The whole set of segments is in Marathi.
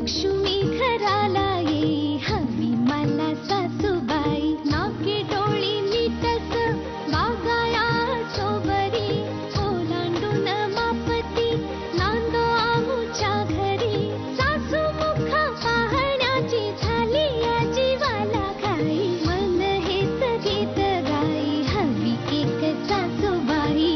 लक्ष्मी घराला ये हवी मला सासूबाई नाके डोळी नीटस बागाया सोबरी ओलांडून मापती नांदो आमुच्या घरी सासू मुख पाहण्याची झाली या जीवाला घाई मन हेच गीत गाई हवी एक सासूबाई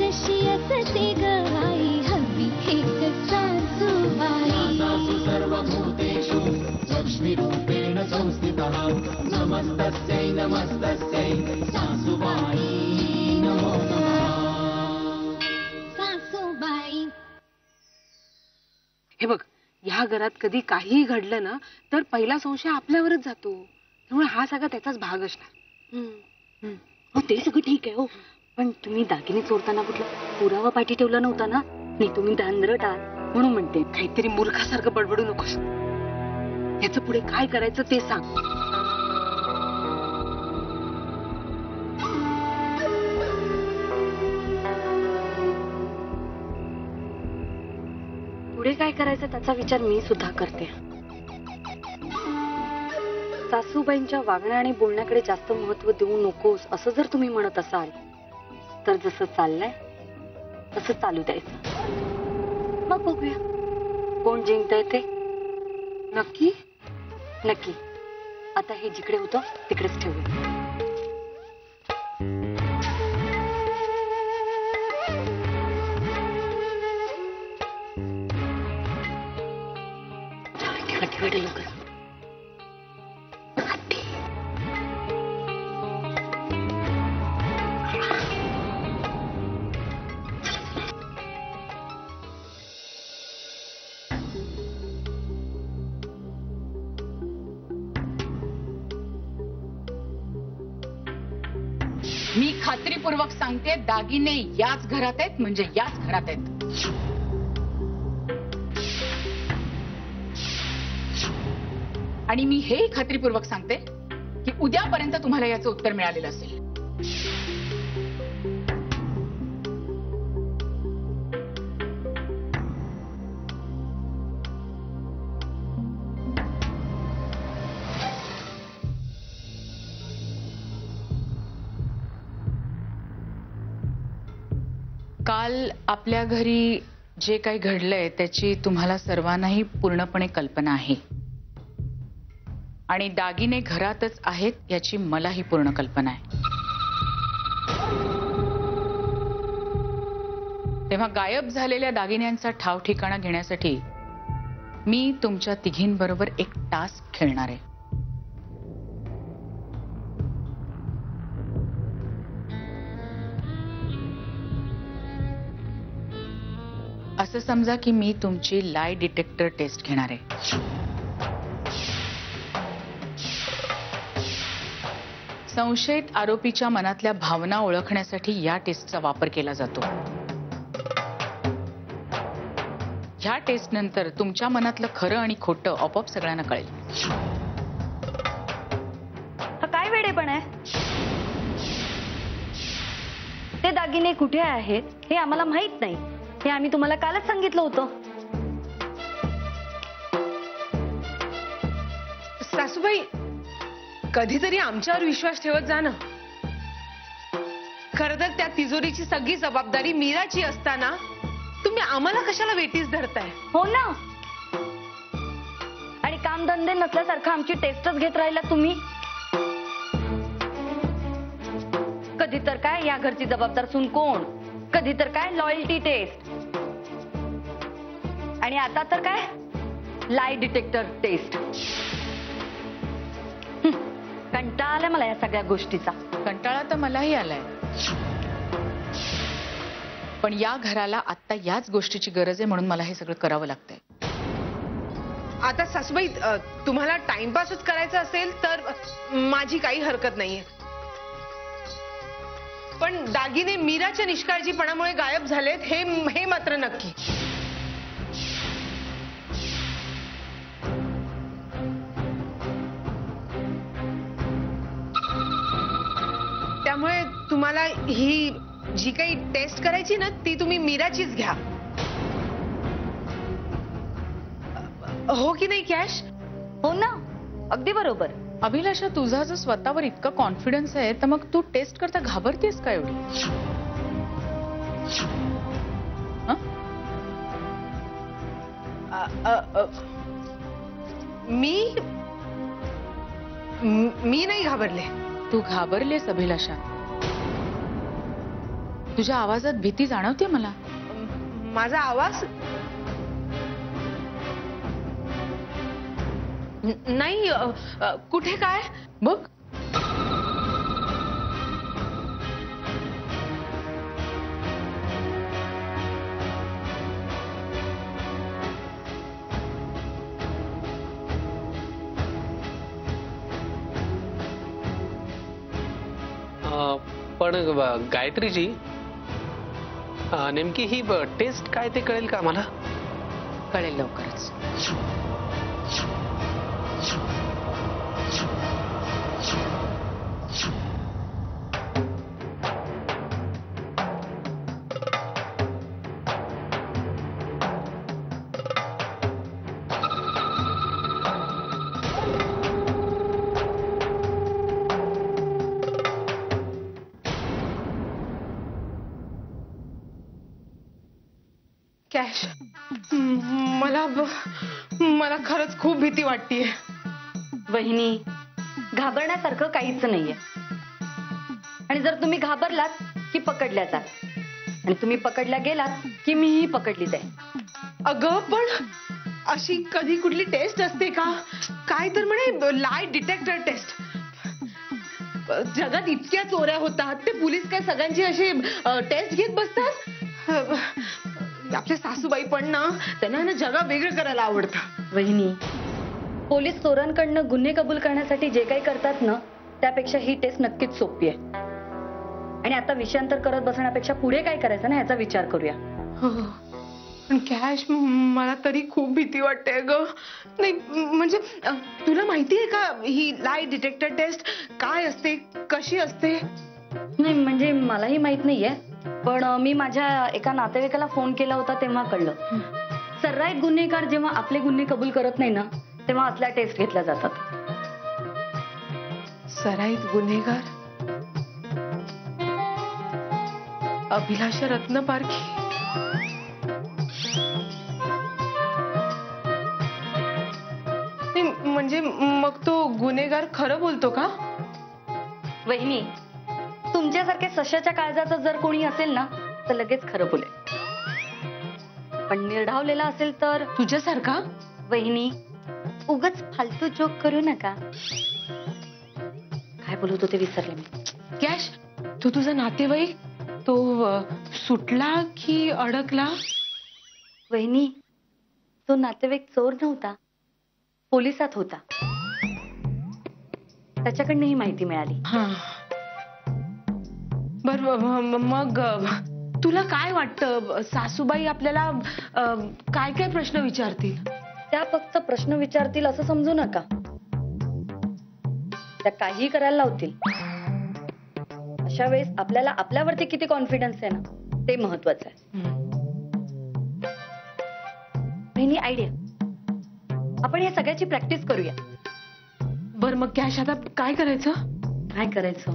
जशी असते गवाई हवी एक सासूबाई सर्वभूतेषु लक्ष्मी रूपेण संस्थितः नमस्तस्यै नमस्तस्यै सासूबाई नमो नमः सासूबाई। हे बघ, ह्या घरात कधी काहीही घडलं ना तर पहिला संशय आपल्यावरच जातो, त्यामुळे हा सगळा त्याचाच भाग असणार। हो ते सगळं ठीक आहे हो, पण तुम्ही दागिने चोरताना कुठला पुरावा पाठी ठेवला नव्हता ना? नाही तुम्ही धांदरट आहात म्हणून म्हणते। काहीतरी मूर्खासारखं बडबडू नकोस, याचं पुढे काय करायचं ते सांग। पुढे काय करायचं त्याचा विचार मी सुद्धा करते। सासूबाईंच्या वागण्या आणि बोलण्याकडे जास्त महत्व देऊ नकोस असं जर तुम्ही म्हणत असाल तर जसं चाललंय तसं चालू द्यायचं, मग बघूया कोण जिंकतंय ते। नक्की नक्की। आता हे जिकडे होतं तिकडेच ठेवूया। लवकर मी खात्रीपूर्वक सांगते दागिने याच घरात आहेत, म्हणजे याच घरात आहेत। आणि मी हेही खात्रीपूर्वक सांगते की उद्यापर्यंत तुम्हाला याचं उत्तर मिळालेलं असेल। काल आपल्या घरी जे काही घडलंय त्याची तुम्हाला सर्वांनाही पूर्णपणे कल्पना आहे आणि दागिने घरातच आहेत याची मलाही पूर्ण कल्पना आहे। तेव्हा गायब झालेल्या दागिन्यांचा ठाव ठिकाणा घेण्यासाठी मी तुमच्या तिघींबरोबर एक टास्क खेळणार आहे। असं समजा की मी तुमची लाय डिटेक्टर टेस्ट घेणार आहे। संशयित आरोपीच्या मनातल्या भावना ओळखण्यासाठी या टेस्टचा वापर केला जातो। ह्या टेस्ट नंतर तुमच्या मनातलं खरं आणि खोटं आपोआप सगळ्यांना कळेल। हा काय वेडेपण आहे? ते दागिने कुठे आहेत हे आम्हाला माहित नाही, हे आम्ही तुम्हाला कालच सांगितलं होतं। सासूबाई, कधीतरी आमच्यावर विश्वास ठेवत जा ना। खरं तर त्या तिजोरीची सगळी जबाबदारी मीराची असताना तुम्ही आम्हाला कशाला वेटीस धरताय? हो ना, आणि कामधंदे नसल्यासारखं आमची टेस्टच घेत राहिला तुम्ही। कधी तर काय या घरची जबाबदार सून कोण, कधी तर काय लॉयल्टी टेस्ट, आणि आता तर काय लाय डिटेक्टर टेस्ट। कंटाळा आलाय मला या सगळ्या गोष्टीचा। कंटाळा तर मलाही आलाय, पण या घराला आता याच गोष्टीची गरज आहे म्हणून मला हे सगळं करावं लागतंय। आता सासूबाई, तुम्हाला टाइमपासच करायचा असेल तर माझी काही हरकत नाहीये, पण दागिने मीराच्या निष्काळजीपणामुळे गायब झालेत हे मात्र नक्की। त्यामुळे तुम्हाला ही जी काही टेस्ट करायची ना ती तुम्ही मीराचीच घ्या। हो की नाही कॅश? हो ना, अगदी बरोबर. अभिलाषा, तुझा जर स्वतःवर इतका कॉन्फिडन्स आहे तर मग तू टेस्ट करता घाबरतेस का एवढी? हं? मी नाही घाबरले. तू घाबरलेस अभिलाषा. तुझ्या आवाजात भीती जाणवते मला. माझा आवाज नाही. कुठे काय? बघ. पण गायत्रीजी, नेमकी ही टेस्ट काय ते कळेल का मला? कळेल लवकरच. कॅश, मला खरंच खूप भीती वाटतेय. वहिनी, घाबरण्यासारखं काहीच नाहीये. आणि जर तुम्ही घाबरलात की पकडल्या जाल, आणि तुम्ही पकडल्या गेलात की मीही पकडली जाईल. अगं, पण अशी कधी कुठली टेस्ट असते का? काय तर म्हणे लाय डिटेक्टर टेस्ट. जगात इतक्या चोऱ्या होतात, ते पोलीस काय सगळ्यांची अशी टेस्ट घेत बसतात? आपल्या सासूबाई पण ना, त्यांना ना जगा वेगळं करायला आवडतं. वहिनी, पोलीस चोरांकडनं गुन्हे कबूल करण्यासाठी जे काही करतात ना, त्यापेक्षा ही टेस्ट नक्कीच सोपी आहे. आणि आता विषयांतर करत बसण्यापेक्षा पुढे काय करायचं ना याचा विचार करूया. पण कॅश, मला तरी खूप भीती वाटते ग. नाही म्हणजे तुला माहिती आहे का ही लाय डिटेक्टर टेस्ट काय असते, कशी असते? नाही म्हणजे मलाही माहित नाहीये, पण मी माझ्या एका नातेवाईकाला फोन केला होता तेव्हा कळलं. सर्राईत गुन्हेगार जेव्हा आपले गुन्हे कबूल करत नाही ना, तेव्हा असल्या टेस्ट घेतल्या जातात. सराईत गुन्हेगार? अभिलाषा रत्नपारखी? म्हणजे मग तो गुन्हेगार खरं बोलतो का? वहिनी, तुमच्यासारखे सशाच्या काळजाचं जर कोणी असेल ना तर लगेच खरं बोलेल. पण निर्ढावलेला असेल तर? तुझ्यासारखा? वहिनी, उगाच फालतू जोक करू नका. काय बोलत होते विसरले मी. कॅश, तो तुझा नातेवाईक तो सुटला की अडकला? वहिनी, तो नातेवाईक चोर नव्हता, पोलिसात होता. त्याच्याकडनं ही माहिती मिळाली. बर, मग तुला काय वाटतं, सासूबाई आपल्याला काय काय प्रश्न विचारतील? त्या फक्त प्रश्न विचारतील असं समजू नका. त्या काही करायला लावतील. अशा वेळेस आपल्याला आपल्यावरती किती कॉन्फिडन्स आहे ना, ते महत्वाचं आहे. बहिणी, आयडिया, आपण या सगळ्याची प्रॅक्टिस करूया. बर, मग कॅश आता काय करायचं? काय करायचं?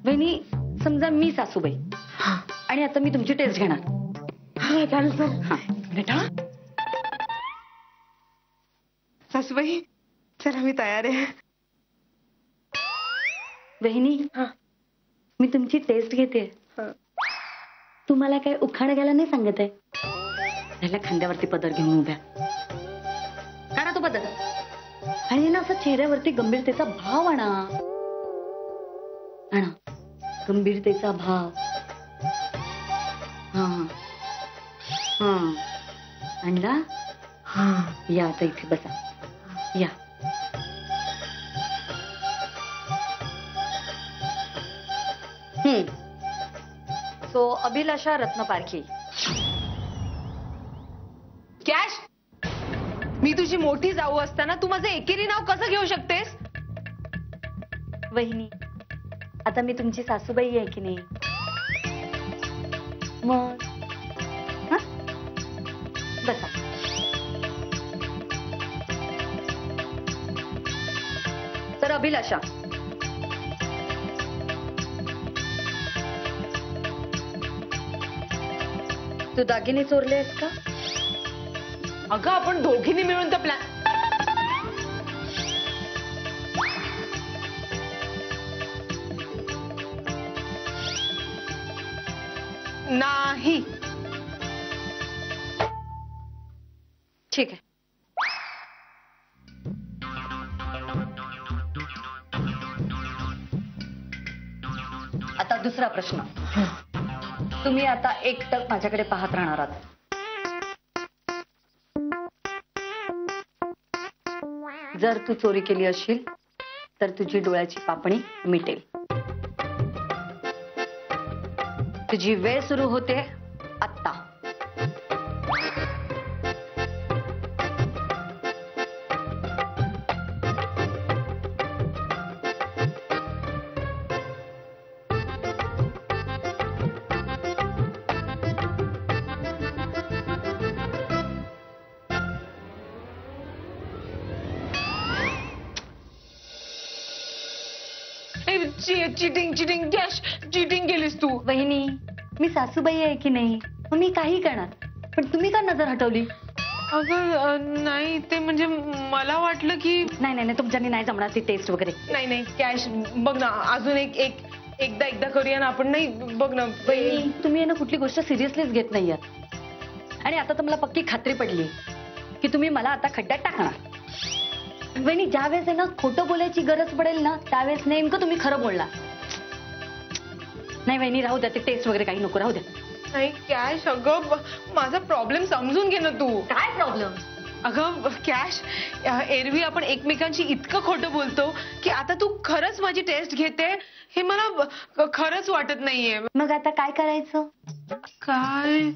बहिणी, समजा मी सासूबाई आणि आता मी तुमची टेस्ट घेणार. सासूबाई, चला मी तयार आहे. बहिणी, मी तुमची टेस्ट घेते. तुम्हाला काय उखाण घ्यायला नाही सांगत आहे. त्याला खांद्यावरती पदर घेऊन उभ्या करा तो पदर, आणि ना असं चेहऱ्यावरती गंभीरतेचा भाव आणा. गंभीरतेचा भाव. हा हा, आणला? या आता इथे बसा. या. सो अभिलाषा रत्नपारखी. कॅश, मी तुझी मोठी जाऊ असताना तू माझं एकेरी नाव कसं घेऊ शकतेस? वहिनी, आता मी तुमची सासूबाई आहे की नाही? मग बसा. अभिलाषा, तू दागिने चोरलेस का? अगं आपण दोघींनी मिळून तर प्लॅन. नाही. ठीक आहे. आता दुसरा प्रश्न. तुम्ही आता एकटक माझ्याकडे पाहत राहणार आहात. जर तू चोरी केली असशील तर तुझी डोळ्याची पापणी मिटेल. तुझी वेळ सुरू होते आत्ता. चिटिंग कॅश, चिटिंग केलीस तू. वहिनी, मी सासूबाई आहे की नाही, मग मी काही करणार. पण तुम्ही का नजर हटवली? अगं नाही, ते म्हणजे मला वाटलं की नाही नाही नाही, तुमच्यानी नाही जमणार ती टेस्ट वगैरे. नाही कॅश, बघ ना अजून एकदा करूया ना आपण. नाही बघ ना वहिनी, तुम्ही आहे ना कुठली गोष्ट सिरियसलीच घेत नाही आहात. आणि आता तर मला पक्की खात्री पडली की तुम्ही मला आता खड्ड्यात टाकणार. वहिनी, ज्यावेळेस आहे ना खोटं बोलायची गरज पडेल ना, त्यावेळेस नेमकं तुम्ही खरं बोलणार. नाही वहिनी, राहू द्या, ते टेस्ट वगैरे काही नको, राहू द्या. नाही कॅश, अगं माझा प्रॉब्लेम समजून घे ना तू. काय प्रॉब्लेम? अगं कॅश, एरवी आपण एकमेकांशी इतकं खोटं बोलतो की आता तू खरंच माझी टेस्ट घेते हे मला खरंच वाटत नाहीये. मग आता काय करायचं? काय?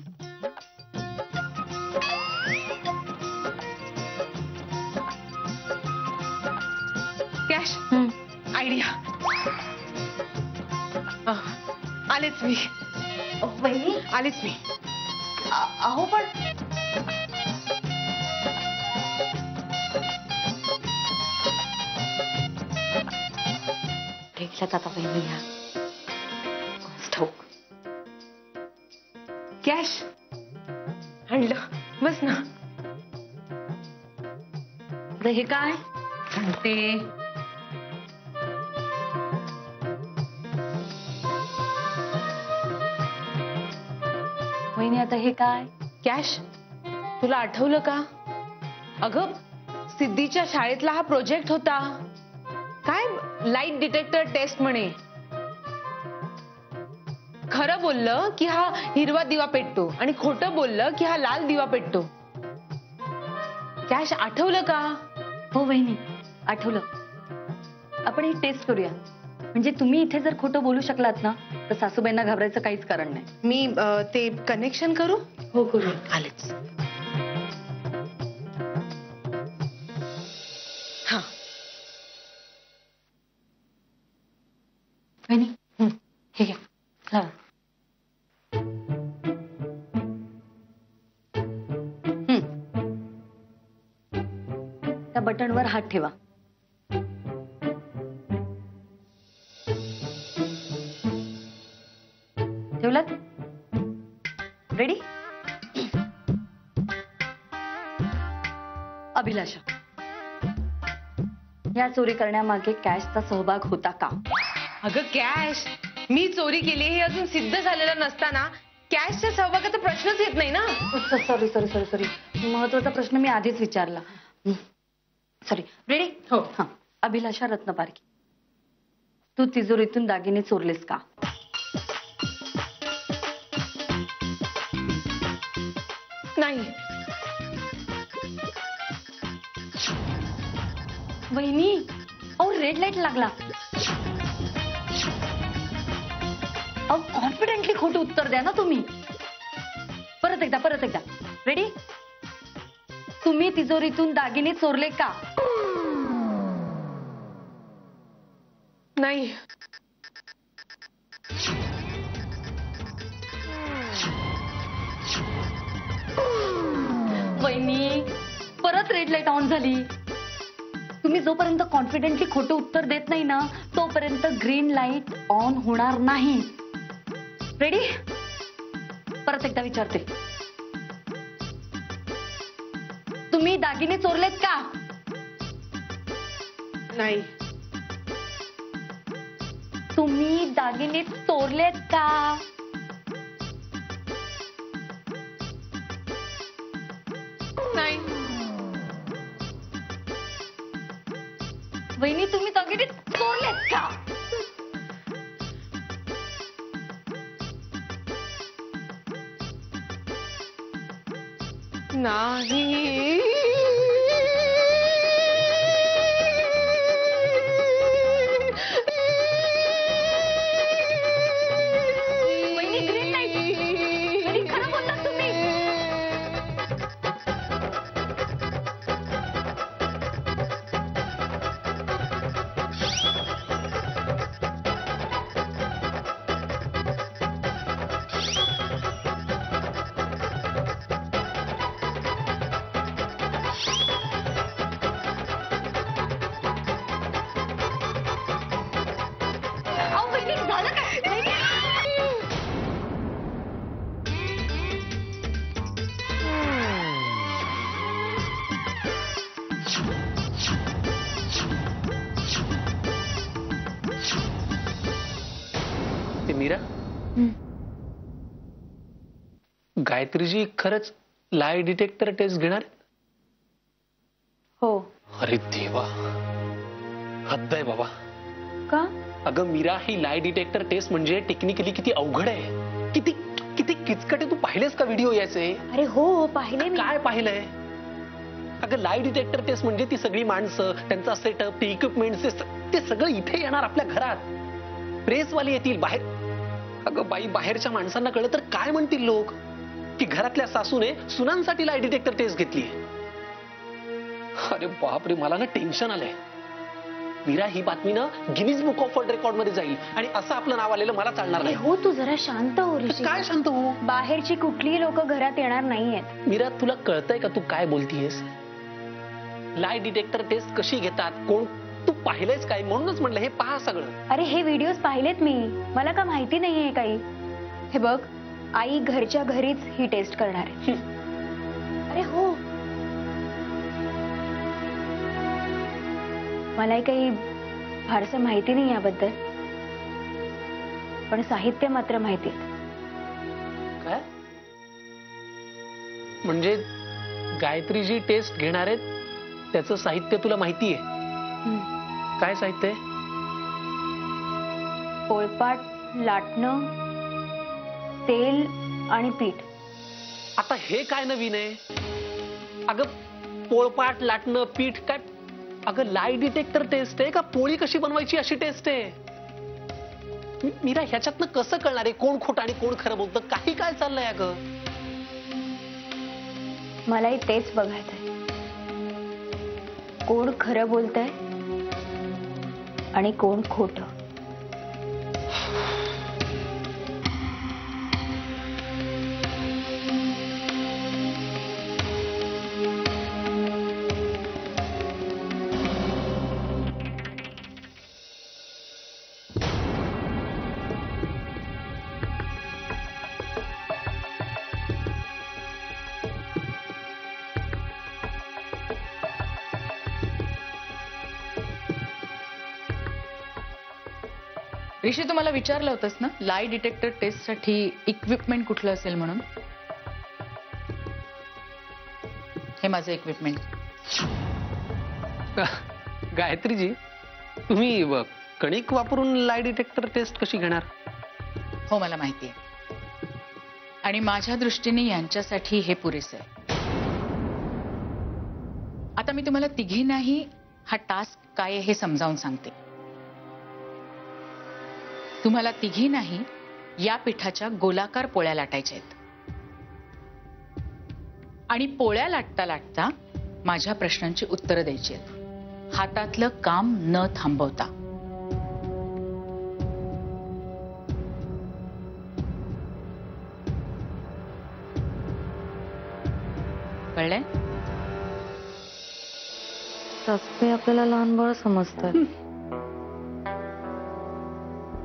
Cash, idea. आलेच मी. वहिनी, आलेच मी. अहो पण टेकल्यात आता वहिनी ह्या. ठाऊक. कॅश आणलं, बस ना. आता हे काय सांगते. वहिनी, आता हे काय? कॅश, तुला आठवलं का? अगं सिद्धीच्या शाळेतला हा प्रोजेक्ट होता. काय लाईट डिटेक्टर टेस्ट म्हणे. खरं बोललं की हा हिरवा दिवा पेटतो आणि खोटं बोललं की हा लाल दिवा पेटतो. कॅश, आठवलं का? हो वहिनी, आठवलं. आपण ही टेस्ट करूया. म्हणजे तुम्ही इथे जर खोटं बोलू शकलात ना, तर सासूबाईंना घाबरायचं काहीच कारण नाही. मी ते कनेक्शन करू? हो, करू. आलेच. हा वहिनी, हे घ्या, लावा. त्या बटनवर हात ठेवा. ठेवलात? रेडी? अभिलाषा, या चोरी करण्यामागे कॅशचा सहभाग होता का? अगं कॅश, मी चोरी केली हे अजून सिद्ध झालेलं नसताना कॅशच्या सहभागाचा प्रश्नच येत नाही ना. सॉरी सॉरी सॉरी सॉरी, महत्वाचा प्रश्न मी आधीच विचारला. सॉरी. रेडी? हो. हा. अभिलाषा रत्नपारखी, तू तिजोरीतून दागिने चोरलेस का? नाही. वहिनी, अहो रेड लाईट लागला. अहो कॉन्फिडेंटली खोटं उत्तर द्या ना तुम्ही. परत एकदा. रेडी? तुम्ही तिजोरीतून दागिने चोरले का? नाही. वहिनी, परत रेड लाईट ऑन झाली. तुम्ही जोपर्यंत कॉन्फिडेंटली खोटं उत्तर देत नाही ना तोपर्यंत ग्रीन लाईट ऑन होणार नाही. रेडी? परत एकदा विचारते. तुम्ही दागिने चोरलेत का? नाही. तुम्ही दागिने चोरलेत का? नाही. वहिनी तुम्ही दागिने चोरलेत का? नाही. वहिनी ग्रीन लाईट. वहिनी खरं बोललात तुम्ही. अहो, वहिनी झालं काय? वहिनी. ते मीरा, गायत्रीजी खरंच लाय डिटेक्टर टेस्ट घेणार आहेत? हो. अरे देवा, हद्द आहे बाबा. का? अगं मीरा, ही लाय डिटेक्टर टेस्ट म्हणजे टेक्निकली किती अवघड आहे, किती किती किचकट आहे. तू पाहिलेस का व्हिडिओ याचे? अरे हो पाहिले मी. काय पाहिलंय? अगं लाय डिटेक्टर टेस्ट म्हणजे ती सगळी माणसं, त्यांचा सेटअप, ते इक्विपमेंट, ते सगळं इथे येणार आपल्या घरात. प्रेसवाले येतील बाहेर. अगं बाई, बाहेरच्या माणसांना कळलं तर काय म्हणतील लोक की घरातल्या सासूने सुनांसाठी लाय डिटेक्टर टेस्ट घेतली. अरे बापरे, मला ना टेन्शन आलंय. मीरा, ही बातमी ना Guinness book of world record मध्ये जाईल आणि असं आपलं नाव आलेलं मला चालणार नाही. हो तू जरा शांत हो ऋषी. काय शांत हो? बाहेरची कुठलीही लोक घरात येणार नाहीयेत. मीरा, तुला कळतंय का तू काय बोलतीयस? लाय डिटेक्टर टेस्ट कशी घेतात, कोण, तू पाहिलंयस काय? म्हणूनच म्हटलं हे पहा सगळं. अरे हे व्हिडिओज पाहिलेत मी, मला का माहिती नाहीये काही. हे बघ, आई घरच्या घरीच ही टेस्ट करणार आहे. अरे हो, मलाही काही फारसं माहिती नाही याबद्दल, पण साहित्य मात्र माहिती. काय म्हणजे गायत्रीजी टेस्ट घेणार आहेत त्याचं साहित्य तुला माहितीये? काय साहित्य आहे? पोळपाट, लाटणं, तेल आणि पीठ. आता हे काय नवीन आहे? अगं पोळपाट, लाटणं, पीठ काय? अगं लाय डिटेक्टर टेस्ट आहे का पोळी कशी बनवायची अशी टेस्ट आहे? मीरा, ह्याच्यातनं कसं कळणार आहे कोण खोटं आणि कोण खरं बोलतं? काही काय चाललंय अगं? मलाही तेच बघायचंय, कोण खरं बोलतंय आणि कोण खोटं. ऋषी, तुम्हाला विचारलं होतंस ना लाय डिटेक्टर टेस्ट साठी इक्विपमेंट कुठलं असेल म्हणून? हे माझं इक्विपमेंट. गायत्रीजी, तुम्ही कणिक वापरून लाय डिटेक्टर टेस्ट कशी घेणार? हो, मला माहिती आहे, आणि माझ्या दृष्टीने यांच्यासाठी हे पुरेसं आहे. आता मी तुम्हाला तिघींनाही हा टास्क काय आहे हे समजावून सांगते. तुम्हाला तिघींनाही या पिठाच्या गोलाकार पोळ्या लाटायच्या आहेत, आणि पोळ्या लाटता लाटता माझ्या प्रश्नांची उत्तरं द्यायची आहेत, हातातलं काम न थांबवता. कळलंय? सासूबाई आपल्याला लहान बाळ समजतात.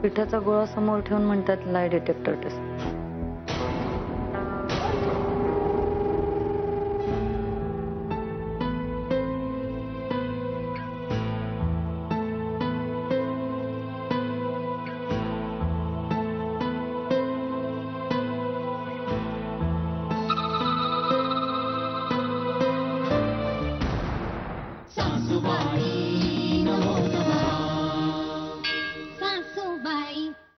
पिठाचा गोळा समोर ठेवून म्हणतात लाय डिटेक्टर टेस्ट.